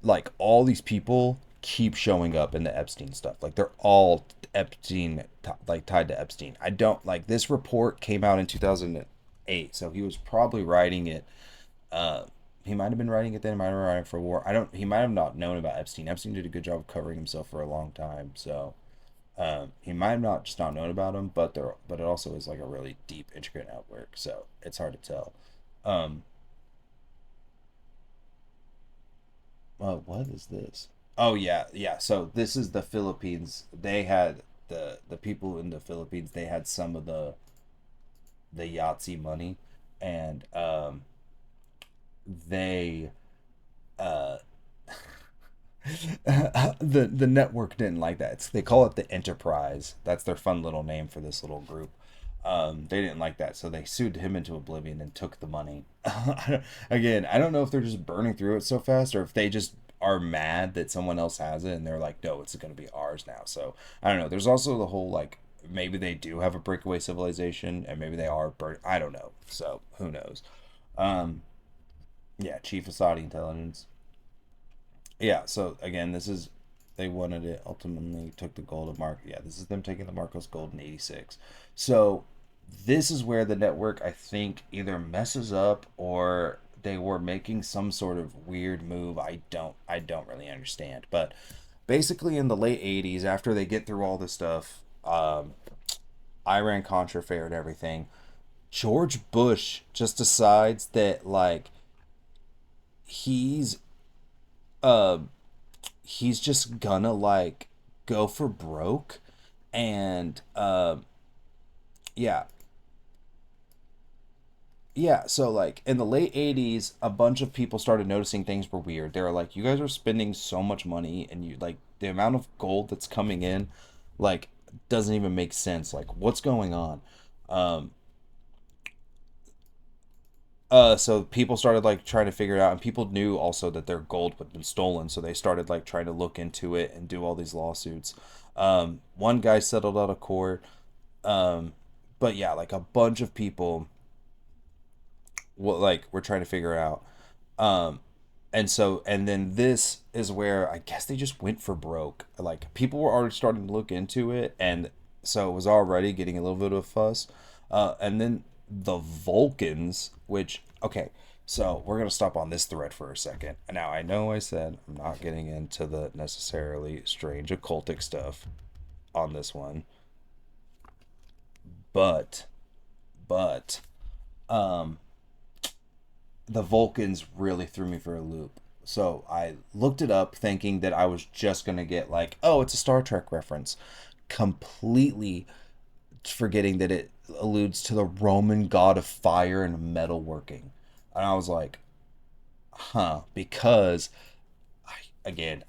A: like all these people keep showing up in the Epstein stuff. Like they're all Epstein, like tied to Epstein. I don't like this report came out in 2008, so he was probably writing it. Uh, he might have been writing it then. He might have been writing for war. I don't. He might have not known about Epstein. Epstein did a good job of covering himself for a long time, so he might have not just not known about him. But it also is like a really deep, intricate network, so it's hard to tell. Um, what is this? Oh yeah. So this is the Philippines. They had the people in the Philippines. They had some of the Yahtzee money, and they uh the network didn't like that. They call it the Enterprise. That's their fun little name for this little group. They didn't like that, so they sued him into oblivion and took the money. Again, I don't know if they're just burning through it so fast or if they just are mad that someone else has it and they're like, no, it's going to be ours now. So I don't know. There's also the whole like maybe they do have a breakaway civilization and maybe they are I don't know. So who knows? Um, yeah, Chief of Saudi Intelligence. Yeah, so again, this is they wanted it ultimately took the gold of Mark. Yeah, this is them taking the Marcos gold in '86. So this is where the network I think either messes up or they were making some sort of weird move. I don't really understand. But basically in the late '80s, after they get through all this stuff, Iran Contra affair and everything, George Bush just decides that like he's uh he's just gonna like go for broke and yeah so like in the late 80s a bunch of people started noticing things were weird. They were like, you guys are spending so much money and you like the amount of gold that's coming in like doesn't even make sense. Like what's going on? um so people started like trying to figure it out, and people knew also that their gold had been stolen, so they started like trying to look into it and do all these lawsuits. One guy settled out of court. Um, but yeah, like a bunch of people, what like were trying to figure it out. Um, and then this is where I guess they just went for broke. Like people were already starting to look into it, and so it was already getting a little bit of a fuss. And then the Vulcans, which okay, so we're gonna stop on this thread for a second. Now I know I said I'm not getting into the necessarily strange occultic stuff on this one, but but um the Vulcans really threw me for a loop. So I looked it up thinking that I was just going to get like, oh, it's a Star Trek reference. Completely forgetting that it alludes to the Roman god of fire and metalworking. And I was like, huh, because again,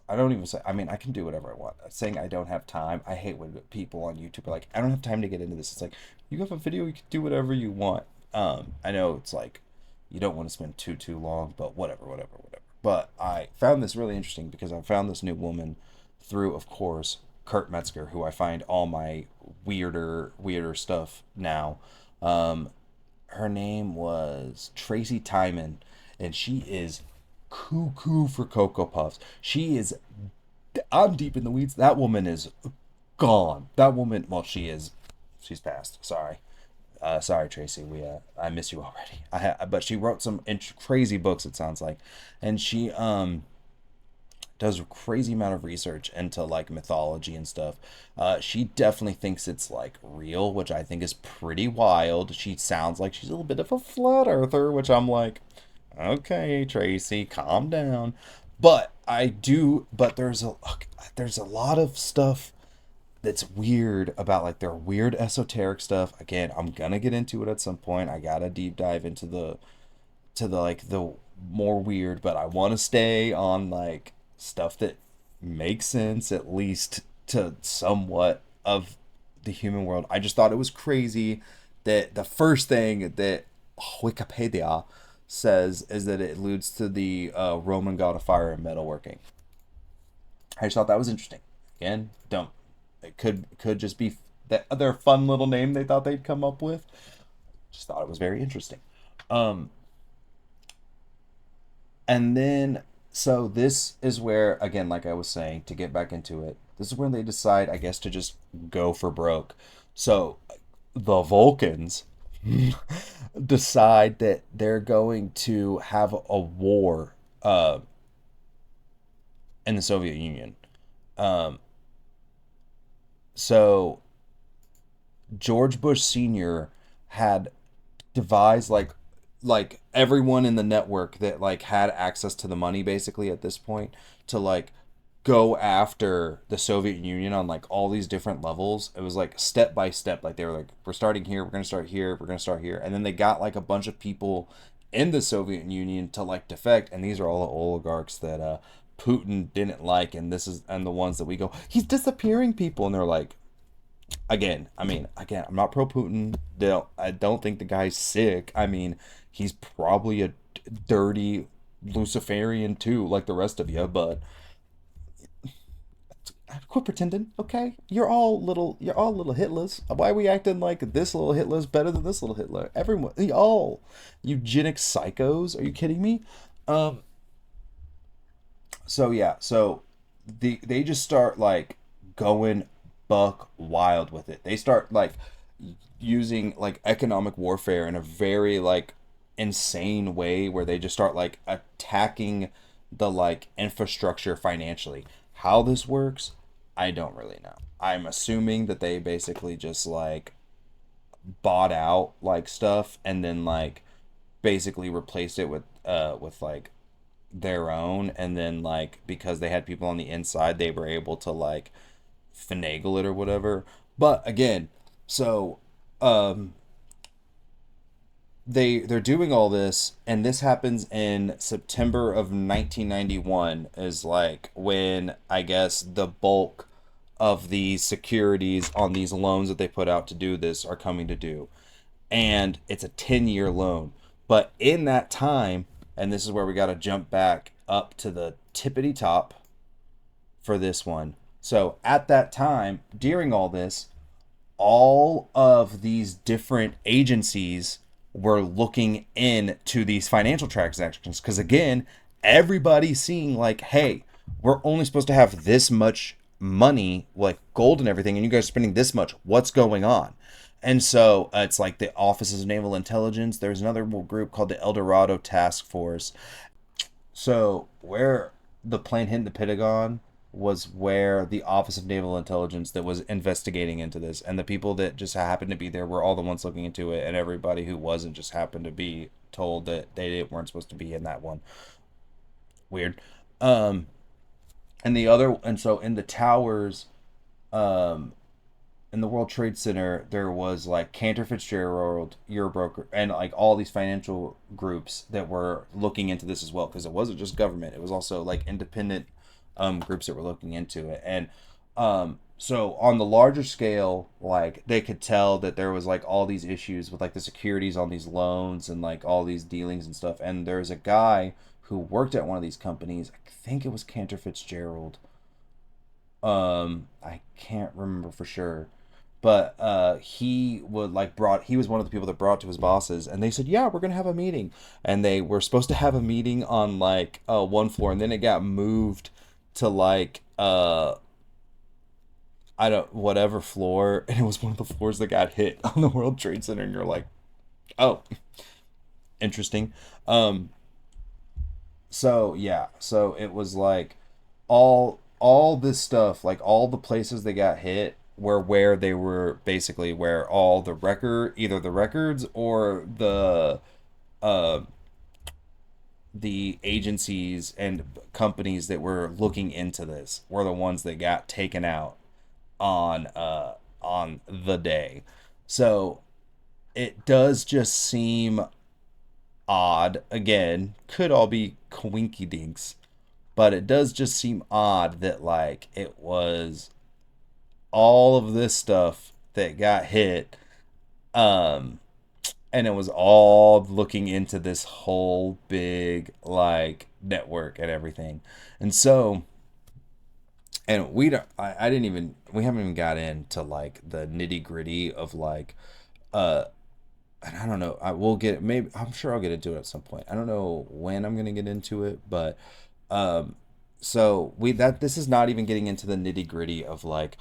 A: I don't even say. I mean, I can do whatever I want. Saying I don't have time. I hate when people on YouTube are like, I don't have time to get into this. It's like you have a video, you can do whatever you want. I know it's like you don't want to spend too long, but whatever. But I found this really interesting because I found this new woman through, of course, Kurt Metzger, who I find all my weirder stuff now. Um, Her name was Tracy Timon, and she is cuckoo for Cocoa Puffs. She is. I'm deep in the weeds. That woman is gone. That woman. Well, she is. She's passed. Sorry. Sorry, Tracy. I miss you already. But she wrote some crazy books. It sounds like, and she does a crazy amount of research into like mythology and stuff. She definitely thinks it's like real, which I think is pretty wild. She sounds like she's a little bit of a flat earther, which I'm like, okay, Tracy, calm down. But there's a lot of stuff that's weird about like their weird esoteric stuff. Again, I'm gonna get into it at some point. I gotta deep dive into the like the more weird, but I want to stay on like stuff that makes sense at least to somewhat of the human world. I just thought it was crazy that the first thing that Wikipedia says is that it alludes to the Roman god of fire and metalworking. I just thought that was interesting. Again, don't it could just be that other fun little name they thought they'd come up with. Just thought it was very interesting. Um, and then so this is where again, like I was saying, to get back into it, this is when they decide, I guess, to just go for broke. So the Vulcans decide that they're going to have a war in the Soviet Union. Um, so George Bush Sr. had devised like everyone in the network that like had access to the money basically at this point to like go after the Soviet Union on like all these different levels. It was like step by step. Like they were like, we're starting here, we're gonna start here, we're gonna start here, and then they got like a bunch of people in the Soviet Union to like defect, and these are all the oligarchs that Putin didn't like, and the ones that we go, he's disappearing people, and they're like, again, I mean, again, I'm not pro Putin. I don't think the guy's sick. I mean, he's probably a dirty Luciferian too, like the rest of you. But quit pretending, okay? You're all little Hitlers. Why are we acting like this little Hitler's better than this little Hitler? Everyone, all eugenic psychos. Are you kidding me? Um. So yeah. So they just start like going buck wild with it. They start like using like economic warfare in a very like insane way where they just start like attacking the like infrastructure financially. How this works, I don't really know. I'm assuming that they basically just like bought out like stuff and then like basically replaced it with like their own, and then like because they had people on the inside they were able to like finagle it or whatever. But again, so um they're doing all this, and this happens in September of 1991 is like when I guess the bulk of these securities on these loans that they put out to do this are coming to due, and it's a 10-year loan. But in that time, and this is where we got to jump back up to the tippity top for this one. So at that time, during all this, all of these different agencies were looking into these financial transactions because again, everybody's seeing like, hey, we're only supposed to have this much money, like gold and everything, and you guys are spending this much. What's going on? And so it's like the Offices of Naval Intelligence. There's another group called the El Dorado Task Force. So where the plane hit the Pentagon, was where the Office of Naval Intelligence that was investigating into this, and the people that just happened to be there were all the ones looking into it, and everybody who wasn't just happened to be told that they weren't supposed to be in that one. Weird. Um, and so in the towers, um, in the World Trade Center, there was like Cantor Fitzgerald, Eurobroker, and like all these financial groups that were looking into this as well, because it wasn't just government; it was also like independent groups that were looking into it. And so on the larger scale, like they could tell that there was like all these issues with like the securities on these loans and like all these dealings and stuff. And there's a guy who worked at one of these companies. I think it was Cantor Fitzgerald. I can't remember for sure, but he was one of the people that brought to his bosses, and they said, yeah, we're gonna have a meeting. And they were supposed to have a meeting on like one floor, and then it got moved to like I don't whatever floor, and it was one of the floors that got hit on the World Trade Center. And you're like, oh, interesting. um so yeah, so it was like all this stuff, like all the places they got hit were where they were basically where all the record, either the records or uh the agencies and companies that were looking into this were the ones that got taken out on the day. So it does just seem odd. Again, could all be coinky dinks, but it does just seem odd that like it was all of this stuff that got hit, um and it was all looking into this whole big like network and everything. And so, and we don't I didn't even we haven't even got into like the nitty gritty of like uh and I don't know. I will get, maybe I'm sure I'll get into it at some point. I don't know when I'm gonna get into it, but um, so we that this is not even getting into the nitty gritty of like,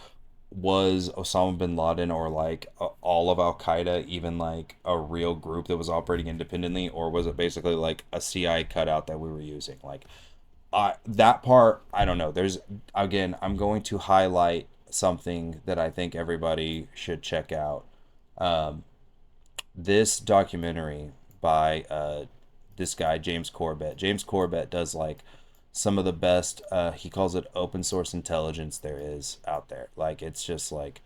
A: was Osama bin Laden or like all of Al Qaeda even like a real group that was operating independently, or was it basically like a CI cutout that we were using? Like, that part I don't know. There's, again, I'm going to highlight something that I think everybody should check out. Um, this documentary by this guy James Corbett. James Corbett does like some of the best. He calls it open source intelligence there is out there. Like it's just like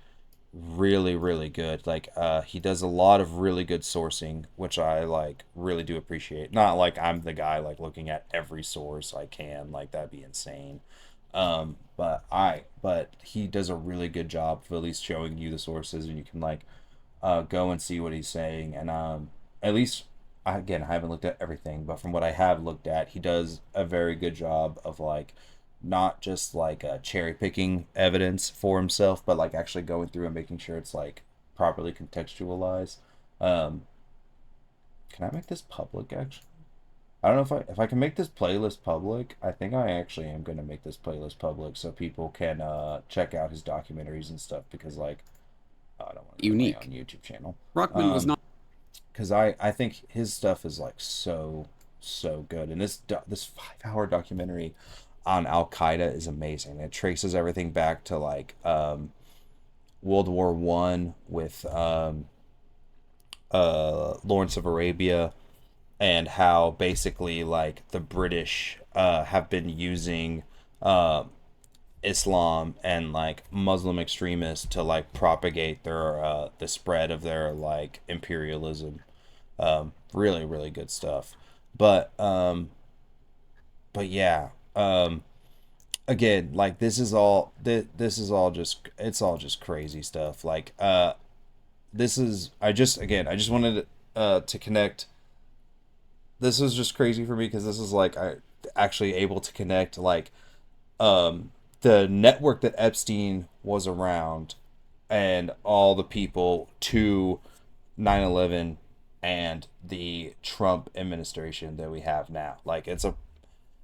A: really really good. Like he does a lot of really good sourcing, which I like really do appreciate. Not like I'm the guy like looking at every source I can. Like that'd be insane. But he does a really good job of at least showing you the sources, and you can like go and see what he's saying. And at least, again, I haven't looked at everything, but from what I have looked at, he does a very good job of like not just like cherry picking evidence for himself, but like actually going through and making sure it's like properly contextualized. Um, can I make this public actually? I don't know if I can make this playlist public. I think I actually am gonna make this playlist public so people can check out his documentaries and stuff, because like I don't want to play on
D: Unique.
A: YouTube channel.
D: Ruckman was not.
A: Because I think his stuff is like so good, and this 5 hour documentary on Al Qaeda is amazing. It traces everything back to like World War I with Lawrence of Arabia, and how basically like the British have been using Islam and like Muslim extremists to like propagate their the spread of their like imperialism. Really really good stuff. But but yeah, again, like this is all just, it's all just crazy stuff. Like this is, I just wanted to connect. This was just crazy for me because this is like I actually able to connect like the network that Epstein was around and all the people to 9/11 and the Trump administration that we have now. Like it's a,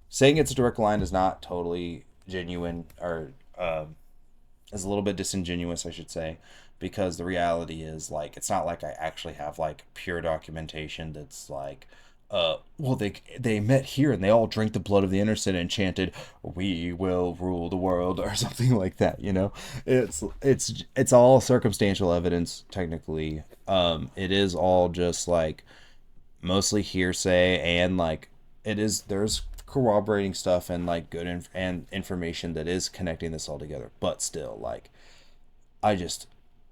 A: saying it's a direct line is not totally genuine, or is a little bit disingenuous, I should say, because the reality is like it's not like I actually have like pure documentation that's like well, they met here and they all drank the blood of the innocent and chanted, "We will rule the world" or something like that. It's all circumstantial evidence technically. It is all just like mostly hearsay, and like there's corroborating stuff and like and information that is connecting this all together. But still, like, I just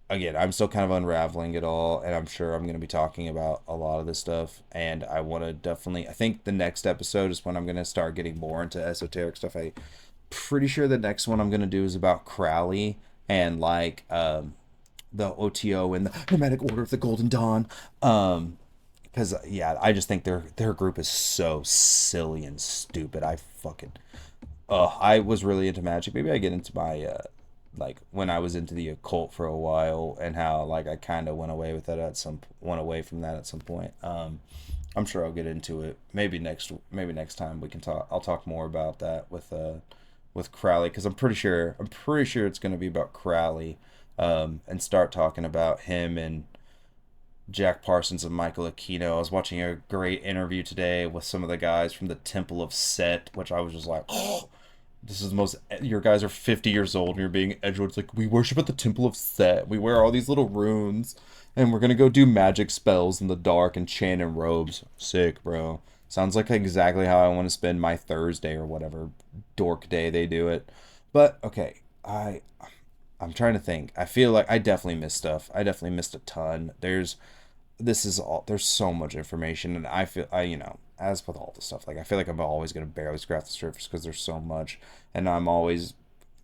A: again, I'm still kind of unraveling it all, and I'm sure I'm going to be talking about a lot of this stuff. And I want to definitely, I think the next episode is when I'm going to start getting more into esoteric stuff. I pretty sure the next one I'm going to do is about Crowley and like the OTO and the Hermetic Order of the Golden Dawn. Because yeah, I just think their group is so silly and stupid. I was really into magic. Maybe I get into my like when I was into the occult for a while, and how like I kind of went away from that at some point. I'm sure I'll get into it. Maybe next time we can talk. I'll talk more about that with Crowley, because I'm pretty sure it's going to be about Crowley, and start talking about him and Jack Parsons and Michael Aquino. I was watching a great interview today with some of the guys from the Temple of Set, which I was just like, oh, this is the most. Your guys are 50 years old and you're being edgelords. It's like, we worship at the Temple of Set. We wear all these little runes, and we're gonna go do magic spells in the dark and chant in robes. Sick, bro. Sounds like exactly how I want to spend my Thursday or whatever dork day they do it. But okay, I'm trying to think. I feel like I definitely missed stuff. I definitely missed a ton. There's so much information, and as with all the stuff, like I feel like I'm always gonna barely scratch the surface because there's so much, and I'm always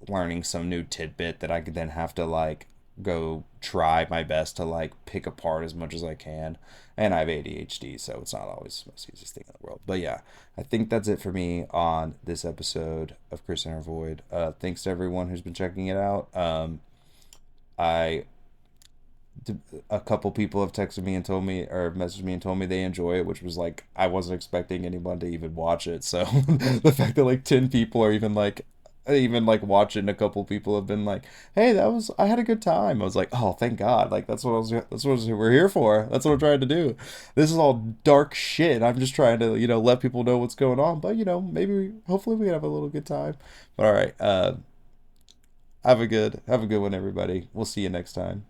A: learning some new tidbit that I could then have to like go try my best to like pick apart as much as I can. And I have ADHD, so it's not always the most easiest thing in the world. But yeah, I think that's it for me on this episode of Chris Inner Void. Thanks to everyone who's been checking it out. I a couple people have texted me and told me, or messaged me and told me they enjoy it, which was like, I wasn't expecting anyone to even watch it. So the fact that like 10 people are even like watching, a couple people have been like, hey, I had a good time. I was like, oh, thank God. Like we're here for. That's what I'm trying to do. This is all dark shit. I'm just trying to, let people know what's going on. But maybe hopefully we can have a little good time. But all right, have a good one, everybody. We'll see you next time.